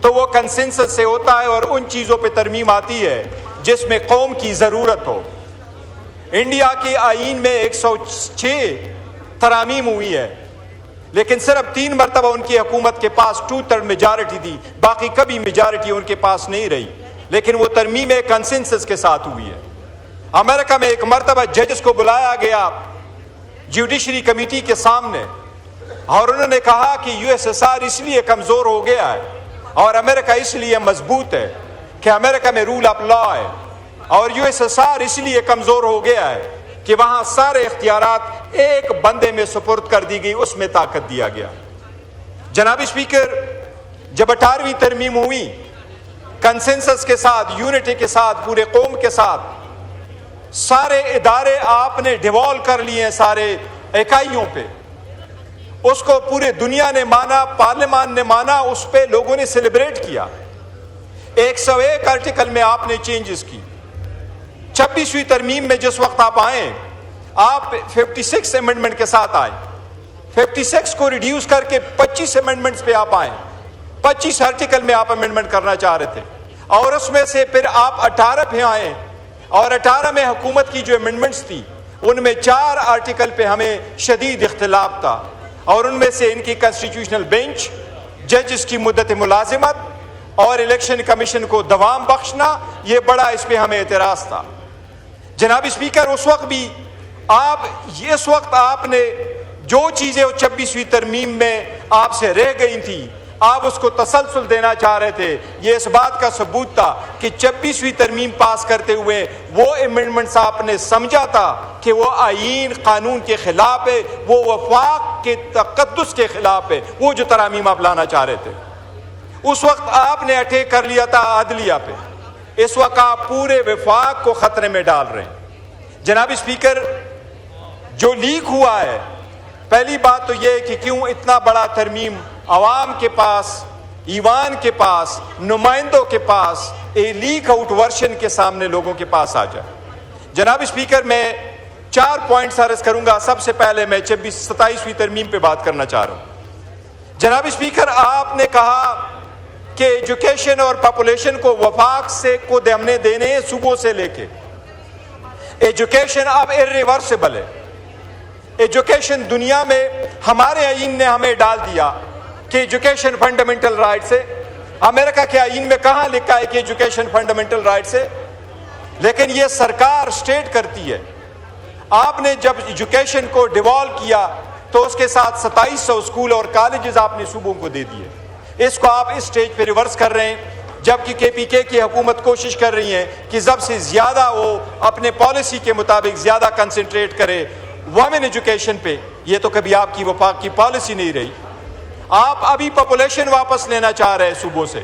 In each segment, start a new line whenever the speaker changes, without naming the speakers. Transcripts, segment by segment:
تو وہ کنسنسس سے ہوتا ہے اور ان چیزوں پہ ترمیم آتی ہے جس میں قوم کی ضرورت ہو۔ انڈیا کے آئین میں 106 ترامیم ہوئی ہے، لیکن صرف 3 مرتبہ ان کی حکومت کے پاس 2/3 میجارٹی تھی، باقی کبھی میجارٹی ان کے پاس نہیں رہی، لیکن وہ ترمیم کنسنسس کے ساتھ ہوئی ہے۔ امریکہ میں ایک مرتبہ ججز کو بلایا گیا جوڈیشری کمیٹی کے سامنے، اور انہوں نے کہا کہ USSR اس لیے کمزور ہو گیا ہے اور امریکہ اس لیے مضبوط ہے کہ امریکہ میں رول آف لا ہے، اور USSR اس لیے کمزور ہو گیا ہے کہ وہاں سارے اختیارات ایک بندے میں سپرد کر دی گئی، اس میں طاقت دیا گیا۔ جناب اسپیکر، جب 18ویں ترمیم ہوئی کنسنسس کے ساتھ، یونٹی کے ساتھ، پورے قوم کے ساتھ، سارے ادارے آپ نے ڈیوالو کر لیے ہیں سارے اکائیوں پہ، اس کو پورے دنیا نے مانا، پارلیمان نے مانا، اس پہ لوگوں نے سیلیبریٹ کیا۔ 101 آرٹیکل میں آپ نے چینجز کی۔ 26ویں ترمیم میں جس وقت آپ آئیں، آپ 56 امینڈمنٹ کے ساتھ آئے، 56 کو ریڈیوس کر کے 25 امینڈمنٹس پہ آپ آئیں، 25 آرٹیکل میں آپ امینڈمنٹ کرنا چاہ رہے تھے، اور اس میں سے پھر آپ 18 پہ آئیں، اور 18 میں حکومت کی جو امینڈمنٹس تھی ان میں 4 آرٹیکل پہ ہمیں شدید اختلاف تھا، اور ان میں سے ان کی کنسٹیٹیوشنل بینچ، ججز کی مدت ملازمت اور الیکشن کمیشن کو دوام بخشنا، یہ بڑا اس پہ ہمیں اعتراض تھا۔ جناب اسپیکر، اس وقت آپ نے جو چیزیں 26ویں ترمیم میں آپ سے رہ گئی تھیں، آپ اس کو تسلسل دینا چاہ رہے تھے۔ یہ اس بات کا ثبوت تھا کہ 26ویں ترمیم پاس کرتے ہوئے وہ امینڈمنٹس آپ نے سمجھا تھا کہ وہ آئین قانون کے خلاف ہے، وہ وفاق کے تقدس کے خلاف ہے، وہ جو ترامیم آپ لانا چاہ رہے تھے۔ اس وقت آپ نے اٹیک کر لیا تھا عدلیہ پہ، اس وقت آپ پورے وفاق کو خطرے میں ڈال رہے ہیں۔ جناب اسپیکر، جو لیک ہوا ہے، پہلی بات تو یہ کہ کیوں اتنا بڑا ترمیم عوام کے پاس، ایوان کے پاس، نمائندوں کے پاس ایک لیک آؤٹ ورژن کے سامنے لوگوں کے پاس آ جائے۔ جناب اسپیکر، میں 4 پوائنٹس عرض کروں گا۔ سب سے پہلے میں 27ویں ترمیم پہ بات کرنا چاہ رہا ہوں۔ جناب اسپیکر، آپ نے کہا کہ ایجوکیشن اور پاپولیشن کو وفاق سے کو ہم نے دینے ہیں صوبوں سے لے کے۔ ایجوکیشن اب irreversible ہے۔ ایجوکیشن دنیا میں ہمارے آئین نے ہمیں ڈال دیا کہ ایجوکیشن فنڈامنٹل رائٹس ہے۔ امریکہ کے آئین میں کہاں لکھا ہے کہ ایجوکیشن فنڈامنٹل رائٹس ہے؟ لیکن یہ سرکار سٹیٹ کرتی ہے۔ آپ نے جب ایجوکیشن کو ڈیوالو کیا تو اس کے ساتھ 2700 اسکول اور کالجز آپ نے صوبوں کو دے دیے۔ اس کو آپ اس سٹیج پہ ریورس کر رہے ہیں، جبکہ KPK کی حکومت کوشش کر رہی ہے کہ سب سے زیادہ وہ اپنے پالیسی کے مطابق زیادہ کنسنٹریٹ کرے وومن ایجوکیشن پہ۔ یہ تو کبھی آپ کی وفاق کی پالیسی نہیں رہی۔ آپ ابھی پاپولیشن واپس لینا چاہ رہے ہیں صوبوں سے،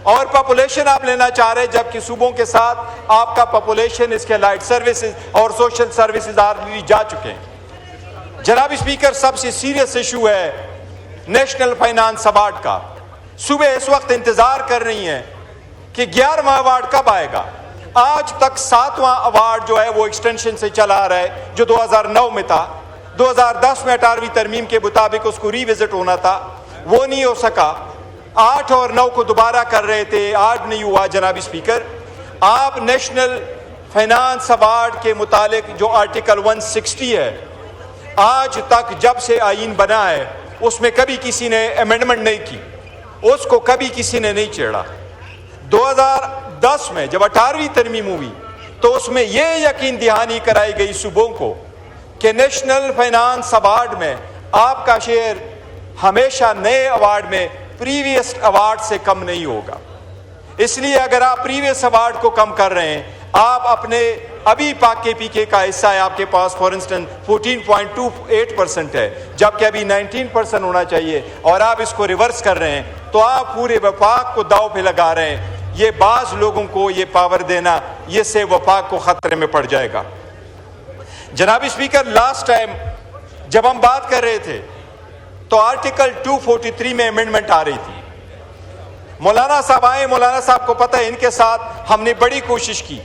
اور پاپولیشن آپ لینا چاہ رہے ہیں جبکہ صوبوں کے ساتھ آپ کا پاپولیشن، اس کے لائٹ سروسز اور سوشل سروسز آلریڈی جا چکے ہیں۔ جناب اسپیکر، سب سے سیریس ایشو ہے نیشنل فائنانس ایوارڈ کا۔ صوبے اس وقت انتظار کر رہی ہیں کہ 11واں ایوارڈ کب آئے گا۔ آج تک 7واں ایوارڈ جو ہے وہ ایکسٹینشن سے چلا آ رہا ہے، جو 2009 میں تھا۔ 2010 میں 18ویں ترمیم کے مطابق اس کو ری وزٹ ہونا تھا، وہ نہیں ہو سکا۔ 8 اور 9 کو دوبارہ کر رہے تھے، آج نہیں ہوا۔ جناب اسپیکر، آپ نیشنل فائنانس ایوارڈ کے متعلق جو آرٹیکل 160 ہے، آج تک جب سے آئین بنا ہے اس میں کبھی کسی نے امینڈمنٹ نہیں کی، اس کو کبھی کسی نے نہیں چھیڑا۔ 2010 میں جب 18ویں ترمیم ہوئی تو اس میں یہ یقین دہانی کرائی گئی صوبوں کو کہ نیشنل فائنانس ایوارڈ میں آپ کا شیئر ہمیشہ نئے ایوارڈ میں پریویس ایوارڈ سے کم نہیں ہوگا۔ اس لیے اگر آپ پریویس ایوارڈ کو کم کر رہے ہیں، آپ اپنے ابھی پاک KPK کا حصہ ہے آپ کے پاس فار انسٹنس 14.28% ہے، جبکہ ابھی 19% ہونا چاہیے، اور آپ اس کو ریورس کر رہے ہیں، تو آپ پورے وفاق کو داؤ پہ لگا رہے ہیں۔ یہ بعض لوگوں کو یہ پاور دینا، یہ سے وفاق کو خطرے میں پڑ جائے گا۔ جناب اسپیکر، لاسٹ ٹائم جب ہم بات کر رہے تھے تو آرٹیکل 243 میں امینڈمنٹ آ رہی تھی۔ مولانا صاحب آئے، مولانا صاحب کو پتہ ہے ان کے ساتھ ہم نے بڑی کوشش کی،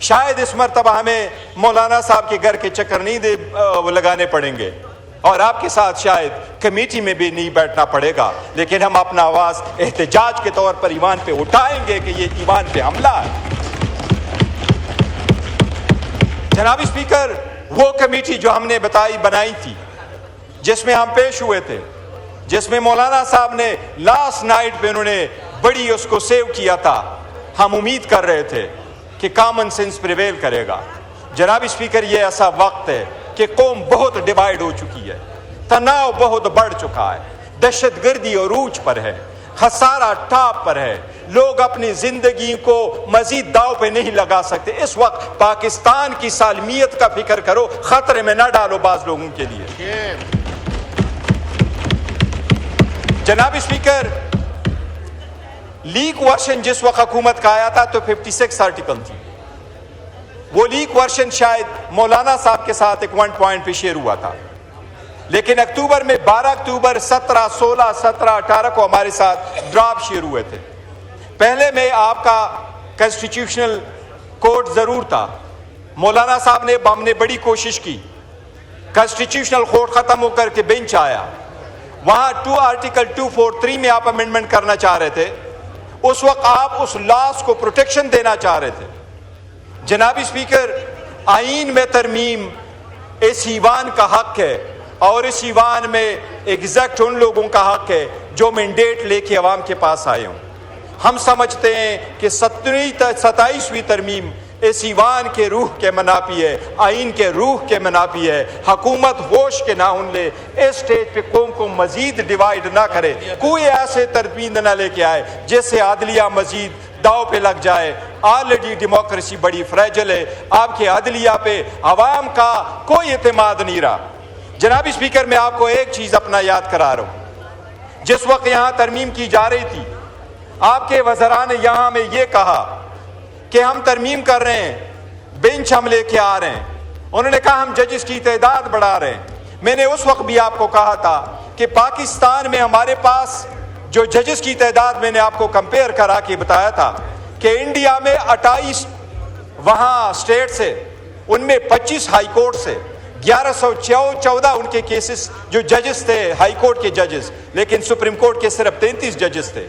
شاید اس مرتبہ ہمیں مولانا صاحب کے گھر کے چکر نہیں لگانے پڑیں گے، اور آپ کے ساتھ شاید کمیٹی میں بھی نہیں بیٹھنا پڑے گا، لیکن ہم اپنا آواز احتجاج کے طور پر ایوان پہ اٹھائیں گے کہ یہ ایوان پہ حملہ ہے۔ جناب اسپیکر، وہ کمیٹی جو ہم نے بنائی تھی، جس میں ہم پیش ہوئے تھے، جس میں مولانا صاحب نے لاسٹ نائٹ پہ انہوں نے بڑی اس کو سیو کیا تھا، ہم امید کر رہے تھے کہ کامن سینس پریویل کرے گا۔ جناب اسپیکر، یہ ایسا وقت ہے کہ قوم بہت ڈیوائیڈ ہو چکی ہے، تناؤ بہت بڑھ چکا ہے، دہشت گردی عروج پر ہے، خسارہ ٹاپ پر ہے، لوگ اپنی زندگی کو مزید داؤ پہ نہیں لگا سکتے۔ اس وقت پاکستان کی سالمیت کا فکر کرو، خطرے میں نہ ڈالو بعض لوگوں کے لیے۔ جناب اسپیکر، لیک ورشن جس وقت حکومت کا آیا تھا تو 56 آرٹیکل تھی، وہ لیک ورشن شاید مولانا صاحب کے ساتھ ایک 1 پوائنٹ پہ شیئر ہوا تھا، لیکن اکتوبر میں 12 اکتوبر 17 16 17 18 کو ہمارے ساتھ ڈراپ شیئر ہوئے تھے۔ پہلے میں آپ کا کنسٹیٹیوشنل کوڈ ضرور تھا، مولانا صاحب نے ہم نے بڑی کوشش کی، کنسٹیٹیوشنل کوڈ ختم ہو کر کے بینچ آیا، وہاں آرٹیکل 243 میں آپ امینڈمنٹ کرنا چاہ رہے تھے، اس وقت آپ اس لاس کو پروٹیکشن دینا چاہ رہے تھے۔ جناب اسپیکر، آئین میں ترمیم اس ایوان کا حق ہے، اور اس ایوان میں ایگزیکٹ ان لوگوں کا حق ہے جو مینڈیٹ لے کے عوام کے پاس آئے ہوں۔ ہم سمجھتے ہیں کہ 27ویں ترمیم اس ایوان کے روح کے منافی ہے، آئین کے روح کے منافی ہے۔ حکومت ہوش کے ناخن لے، اس سٹیج پہ قوم کو مزید ڈیوائیڈ نہ کرے، کوئی ایسے ترمیم نہ لے کے آئے جس سے عدلیہ مزید داؤ پہ لگ جائے۔ آلریڈی ڈیموکریسی بڑی فریجل ہے، آپ کے عدلیہ پہ عوام کا کوئی اعتماد نہیں رہا۔ جناب اسپیکر، میں آپ کو ایک چیز اپنا یاد کرا رہا ہوں، جس وقت یہاں ترمیم کی جا رہی تھی، آپ کے وزراء نے یہاں میں یہ کہا کہ ہم ترمیم کر رہے ہیں، بینچ ہم لے کے آ رہے ہیں، انہوں نے کہا ہم ججز کی تعداد بڑھا رہے ہیں۔ میں نے اس وقت بھی آپ کو کہا تھا کہ پاکستان میں ہمارے پاس جو ججز کی تعداد، میں نے آپ کو کمپیئر کرا کے بتایا تھا کہ انڈیا میں 28 وہاں اسٹیٹ سے، ان میں 25 ہائی کورٹ سے، 1114 ان کے کیسز جو ججز تھے ہائی کورٹ کے ججز، لیکن سپریم کورٹ کے صرف 33 ججز تھے۔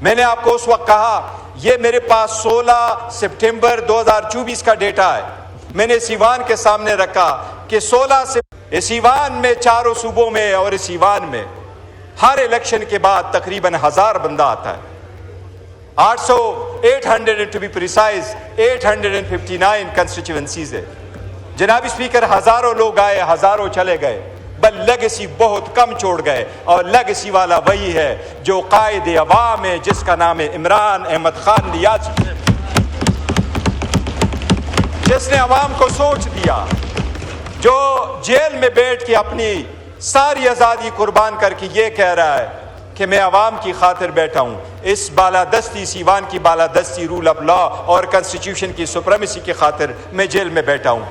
میں نے آپ کو اس وقت کہا، یہ میرے پاس 16 سپٹمبر 2024 کا ڈیٹا ہے، میں نے اس ایوان کے سامنے رکھا کہ 16 سے اس ایوان میں چاروں صوبوں میں اور اس ایوان میں ہر الیکشن کے بعد تقریباً 1000 بندہ آتا ہے، 800 to be precise 859 کنسٹیچوئنسیز ہے۔ جناب اسپیکر، ہزاروں لوگ آئے، ہزاروں چلے گئے، بل لیگیسی بہت کم چھوڑ گئے، اور لیگیسی والا وہی ہے جو قائد عوام ہے، جس کا نام ہے عمران احمد خان نیازی، جس نے عوام کو سوچ دیا، جو جیل میں بیٹھ کے اپنی ساری آزادی قربان کر کے یہ کہہ رہا ہے کہ میں عوام کی خاطر بیٹھا ہوں، اس بالادستی، اس ایوان کی بالادستی، رول آف لا اور کنسٹیٹیوشن کی سپریمیسی کی خاطر میں جیل میں بیٹھا ہوں۔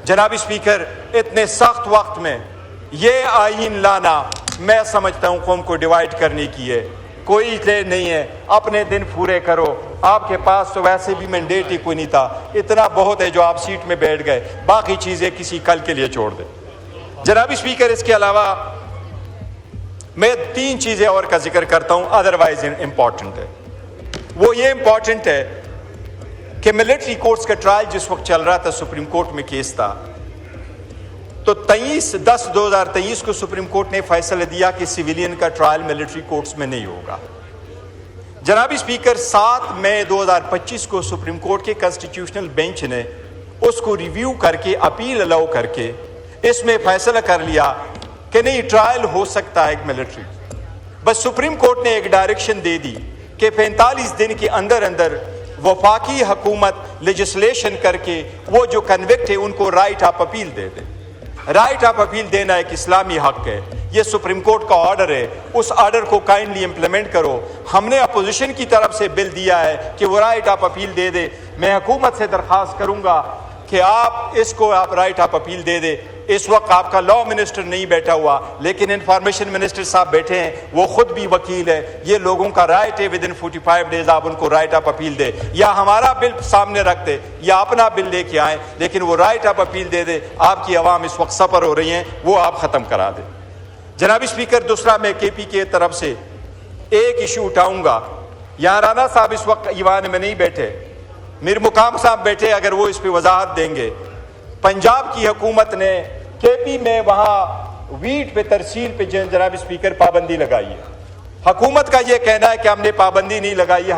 جناب اسپیکر، اتنے سخت وقت میں یہ آئین لانا میں سمجھتا ہوں قوم کو ڈیوائیڈ کرنے کی ہے، کوئی لے نہیں ہے، اپنے دن پورے کرو، آپ کے پاس تو ویسے بھی مینڈیٹ ہی کوئی نہیں تھا، اتنا بہت ہے جو آپ سیٹ میں بیٹھ گئے، باقی چیزیں کسی کل کے لیے چھوڑ دیں۔ جناب اسپیکر، اس کے علاوہ میں 3 چیزیں اور کا ذکر کرتا ہوں، ادروائز امپورٹنٹ ہے۔ وہ یہ امپورٹنٹ ہے کہ ملٹری کورٹس کا ٹرائل جس وقت چل رہا تھا، سپریم کورٹ میں کیس تھا، تو 23/10/2023 کو سپریم کورٹ نے فیصلہ دیا کہ سویلین کا ٹرائل ملٹری کورٹس میں نہیں ہوگا۔ جناب اسپیکر، 7 مئی 2025 کو سپریم کورٹ کے کنسٹیٹیوشنل بینچ نے اس کو ریویو کر کے، اپیل الاؤ کر کے اس میں فیصلہ کر لیا کہ نہیں، ٹرائل ہو سکتا ہے ایک ملٹری۔ بس سپریم کورٹ نے ایک ڈائریکشن دے دی کہ 45 دن کے اندر اندر وفاقی حکومت لیجسلیشن کر کے وہ جو کنوکٹ ہے ان کو right of appeal they they. Right of appeal دینا ایک اسلامی حق ہے، یہ سپریم کورٹ کا آرڈر ہے، اس آرڈر کو کائنڈلی امپلیمنٹ کرو۔ ہم نے اپوزیشن کی طرف سے بل دیا ہے کہ وہ رائٹ آف اپیل دے دے، میں حکومت سے درخواست کروں گا کہ آپ اس کو رائٹ آف اپیل دے دے۔ اس وقت آپ کا لا منسٹر نہیں بیٹھا ہوا لیکن انفارمیشن منسٹر صاحب بیٹھے ہیں, وہ خود بھی وکیل ہے. یہ لوگوں کا رائٹ ہے ود ان 45 ڈیز آپ ان کو رائٹ آف اپیل دے, یا ہمارا بل سامنے رکھ دے یا اپنا بل لے کے آئیں, لیکن وہ رائٹ آف اپیل دے دے. آپ کی عوام اس وقت سفر ہو رہی ہیں, وہ آپ ختم کرا دیں. جناب اسپیکر, دوسرا میں کے پی کی طرف سے ایک ایشو اٹھاؤں گا. یہاں رانا صاحب اس وقت ایوان میں نہیں بیٹھے, میر مقام صاحب بیٹھے, اگر وہ اس پہ وضاحت دیں گے. پنجاب کی حکومت نے کے پی میں وہاں ویٹ پہ ترسیل پہ جناب اسپیکر پابندی لگائی ہے. حکومت کا یہ کہنا ہے کہ ہم نے پابندی نہیں لگائی,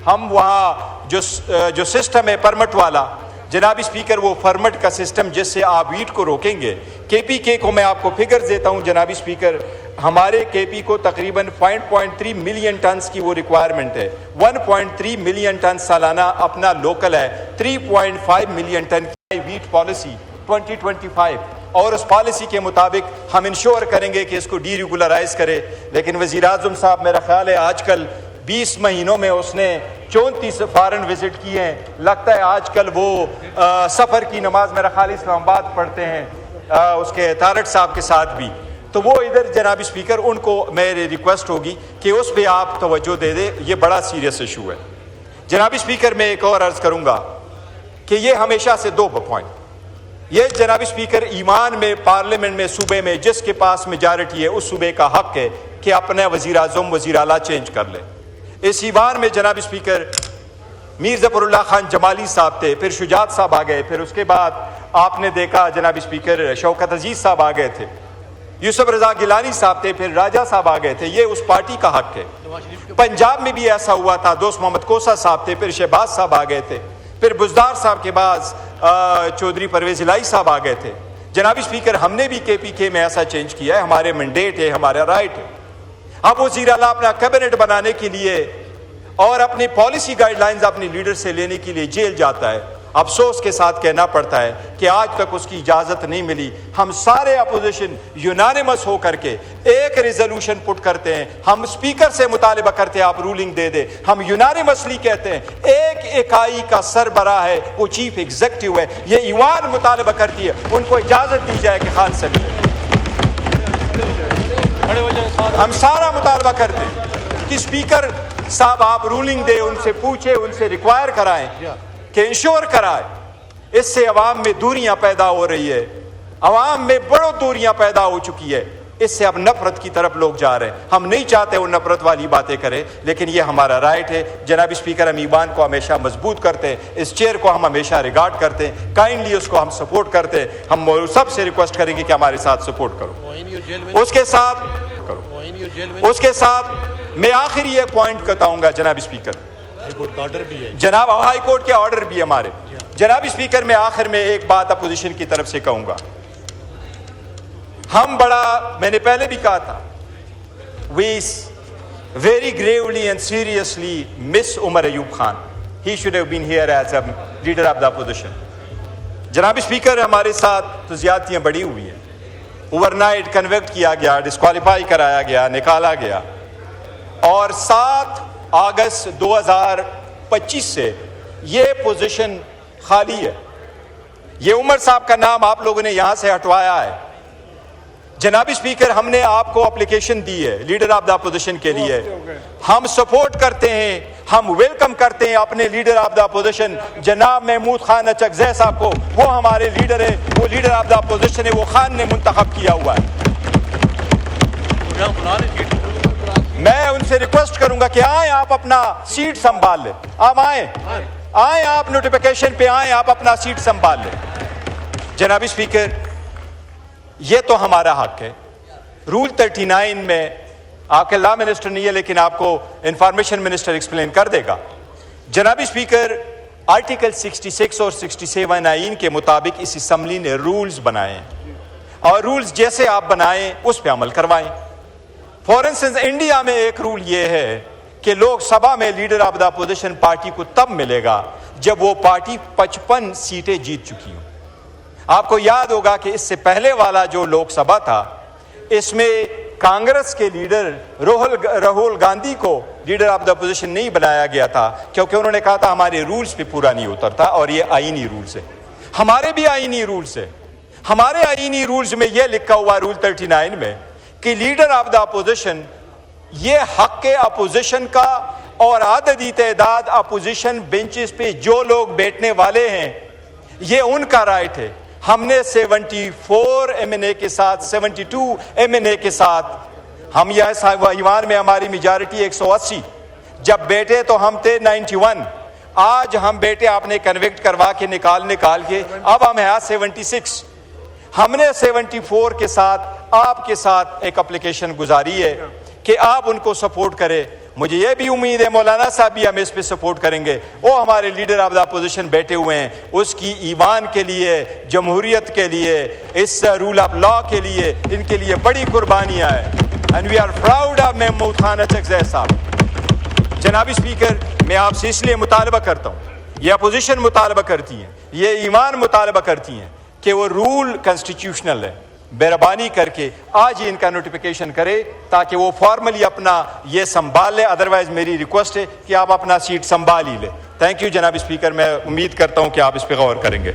ہم وہاں جو سسٹم ہے پرمٹ والا, جناب اسپیکر وہ فرمٹ کا سسٹم جس سے آپ ویٹ کو روکیں گے. کے پی کے کو میں آپ کو فگر دیتا ہوں جناب اسپیکر, ہمارے کے پی کو تقریباً 5.3 ملین ٹنز کی وہ ریکوائرمنٹ ہے. 1.3 ملین ٹن سالانہ اپنا لوکل ہے, 3.5 ملین ٹن کی ویٹ پالیسی 2025, اور اس پالیسی کے مطابق ہم انشور کریں گے کہ اس کو ڈی ریگولرائز کرے. لیکن وزیر اعظم صاحب میرا خیال ہے آج کل 20 مہینوں میں اس نے 34 فارن وزٹ کیے ہیں. لگتا ہے آج کل وہ سفر کی نماز میرا خیال اسلام آباد پڑھتے ہیں اس کے تارٹ صاحب کے ساتھ بھی. تو وہ ادھر جناب اسپیکر ان کو میری ریکویسٹ ہوگی کہ اس پہ آپ توجہ دے دیں, یہ بڑا سیریس ایشو ہے. جناب اسپیکر میں ایک اور عرض کروں گا کہ یہ ہمیشہ سے 2 پوائنٹ, یہ جناب اسپیکر ایمان میں پارلیمنٹ میں صوبے میں جس کے پاس میجارٹی ہے اس صوبے کا حق ہے کہ اپنا وزیر اعظم وزیر اعلیٰ چینج کر لے. اس ایوان میں جناب اسپیکر میر ظفر اللہ خان جمالی صاحب تھے, پھر شجاعت صاحب آ گئے, پھر اس کے بعد آپ نے دیکھا جناب اسپیکر شوکت عزیز صاحب آ گئے تھے, یوسف رضا گیلانی صاحب تھے, پھر راجہ صاحب آ گئے تھے. یہ اس پارٹی کا حق ہے. پنجاب میں بھی ایسا ہوا تھا, دوست محمد کوسا صاحب تھے, پھر شہباز صاحب آ گئے تھے, پھر بزدار صاحب کے بعد چودھری پرویز الہی صاحب آ گئے تھے. جناب اسپیکر ہم نے بھی کے پی کے میں ایسا چینج کیا ہے, ہمارے مینڈیٹ ہے, ہمارا رائٹ ہے. اب وزیر اعلیٰ اپنا کیبنٹ بنانے کے لیے اور اپنی پالیسی گائیڈ لائنز اپنی لیڈر سے لینے کے لیے جیل جاتا ہے. افسوس کے ساتھ کہنا پڑتا ہے کہ آج تک اس کی اجازت نہیں ملی. ہم سارے اپوزیشن یونانیمس ہو کر کے ایک ریزولوشن پٹ کرتے ہیں, ہم اسپیکر سے مطالبہ کرتے ہیں آپ رولنگ دے دیں. ہم یونانیمسلی کہتے ہیں ایک اکائی کا سربراہ ہے, وہ چیف ایگزیکٹو ہے. یہ ایوان مطالبہ کرتی ہے ان کو اجازت دی جائے کہ خان سے ملے. ہم سارا مطالبہ کرتے ہیں کہ اسپیکر صاحب آپ رولنگ دے, ان سے پوچھیں, ان سے ریکوائر کرائیں کہ انشور کرائے. اس سے عوام میں دوریاں پیدا ہو رہی ہے, عوام میں بڑوں دوریاں پیدا ہو چکی ہے. اس سے اب نفرت کی طرف لوگ جا رہے ہیں. ہم نہیں چاہتے وہ نفرت والی باتیں کریں, لیکن یہ ہمارا رائٹ ہے. جناب اسپیکر ہم ایوان کو ہمیشہ مضبوط کرتے ہیں, اس چیئر کو ہم ہمیشہ ریگارڈ کرتے ہیں, کائنڈلی اس کو ہم سپورٹ کرتے ہیں. ہم سب سے ریکویسٹ کریں گے کہ ہمارے ساتھ سپورٹ کرو. اس کے ساتھ میں آخری ایک پوائنٹ بتاؤں گا جناب اسپیکر, جناب ہائی کورٹ کے آرڈر بھی ہمارے. جناب اسپیکر میں آخر میں ایک بات اپوزیشن کی طرف سے کہوں گا. ہم میں نے پہلے بھی کہا تھا, we very gravely and seriously miss Umar Ayub Khan. He should have been here as a leader of the opposition. جناب اسپیکر ہمارے ساتھ تو زیادتیاں بڑی ہوئی ہیں. اوور نائٹ کنویکٹ کیا گیا, ڈسکوالیفائی کرایا گیا, نکالا گیا, اور 7 اگست 2025 سے یہ پوزیشن خالی ہے. یہ عمر صاحب کا نام آپ لوگوں نے یہاں سے ہٹوایا ہے. جناب اسپیکر ہم نے آپ کو اپلیکیشن دی ہے لیڈر آف دا اپوزیشن کے لیے. ہم سپورٹ کرتے ہیں, ہم ویلکم کرتے ہیں اپنے لیڈر آف دا اپوزیشن جناب محمود خان اچکزئی صاحب کو. وہ ہمارے لیڈر ہے, وہ لیڈر آف دا اپوزیشن ہے, وہ خان نے منتخب کیا ہوا ہے. میں ان سے ریکویسٹ کروں گا کہ آئیں آپ اپنا سیٹ سنبھال لیں. آپ آئیں آپ نوٹیفیکیشن پہ آئیں, آپ اپنا سیٹ سنبھال لیں. جناب اسپیکر یہ تو ہمارا حق ہے. رول 39 میں آپ کے لا منسٹر نہیں ہے, لیکن آپ کو انفارمیشن منسٹر ایکسپلین کر دے گا. جناب اسپیکر آرٹیکل 66 اور 67 آئین کے مطابق اس اسمبلی نے رولز بنائے ہیں, اور رولز جیسے آپ بنائیں اس پہ عمل کروائیں. فار انسٹنس انڈیا میں ایک رول یہ ہے کہ لوک سبھا میں leader of the opposition party کو تب ملے گا جب وہ پارٹی 55 سیٹیں جیت چکی ہوں. آپ کو یاد ہوگا کہ اس سے پہلے والا جو لوک سبھا تھا اس میں کانگریس کے لیڈر راہل گاندھی کو لیڈر آف دا اپوزیشن نہیں بنایا گیا تھا, کیونکہ انہوں نے کہا تھا ہمارے رولز پہ پورا نہیں اترتا, اور یہ آئینی رولز ہے. ہمارے بھی آئینی رولز ہے. ہمارے آئینی رولز میں یہ لکھا ہوا رول 39 میں کہ لیڈر آف دا اپوزیشن، یہ حق اپوزیشن کا اور عددی تعداد اپوزیشن بینچز پہ جو لوگ بیٹھنے والے ہیں یہ ان کا رائٹ ہے۔ ہم نے 74 ایم این اے کے ساتھ 72 ایم این اے کے ساتھ ہم یہ ایوان میں ہماری میجارٹی 180 جب بیٹھے تو ہم تھے 91، آج ہم بیٹے آپ نے کنوکٹ کروا کے نکال کے اب ہم ہیں 76۔ ہم نے 74 کے ساتھ آپ کے ساتھ ایک اپلیکیشن گزاری ہے کہ آپ ان کو سپورٹ کرے۔ مجھے یہ بھی امید ہے مولانا صاحب بھی ہمیں اس پہ سپورٹ کریں گے، وہ ہمارے لیڈر آف دا اپوزیشن بیٹھے ہوئے ہیں، اس کی ایوان کے لیے، جمہوریت کے لیے، اس رول آف لا کے لیے، ان کے لیے بڑی قربانیاں ہیں۔ And we are proud of Mahmood Khan Achakzai صاحب۔ جناب اسپیکر، میں آپ سے اس لیے مطالبہ کرتا ہوں، یہ اپوزیشن مطالبہ کرتی ہے، یہ ایوان مطالبہ کرتی ہیں کہ وہ رول کنسٹیٹیوشنل ہے، مہربانی کر کے آج ہی ان کا نوٹیفیکیشن کرے تاکہ وہ فارملی اپنا یہ سنبھال لے۔ ادروائز میری ریکویسٹ ہے کہ آپ اپنا سیٹ سنبھال ہی لیں۔ تھینک یو جناب اسپیکر، میں امید کرتا ہوں کہ آپ اس پہ غور کریں گے۔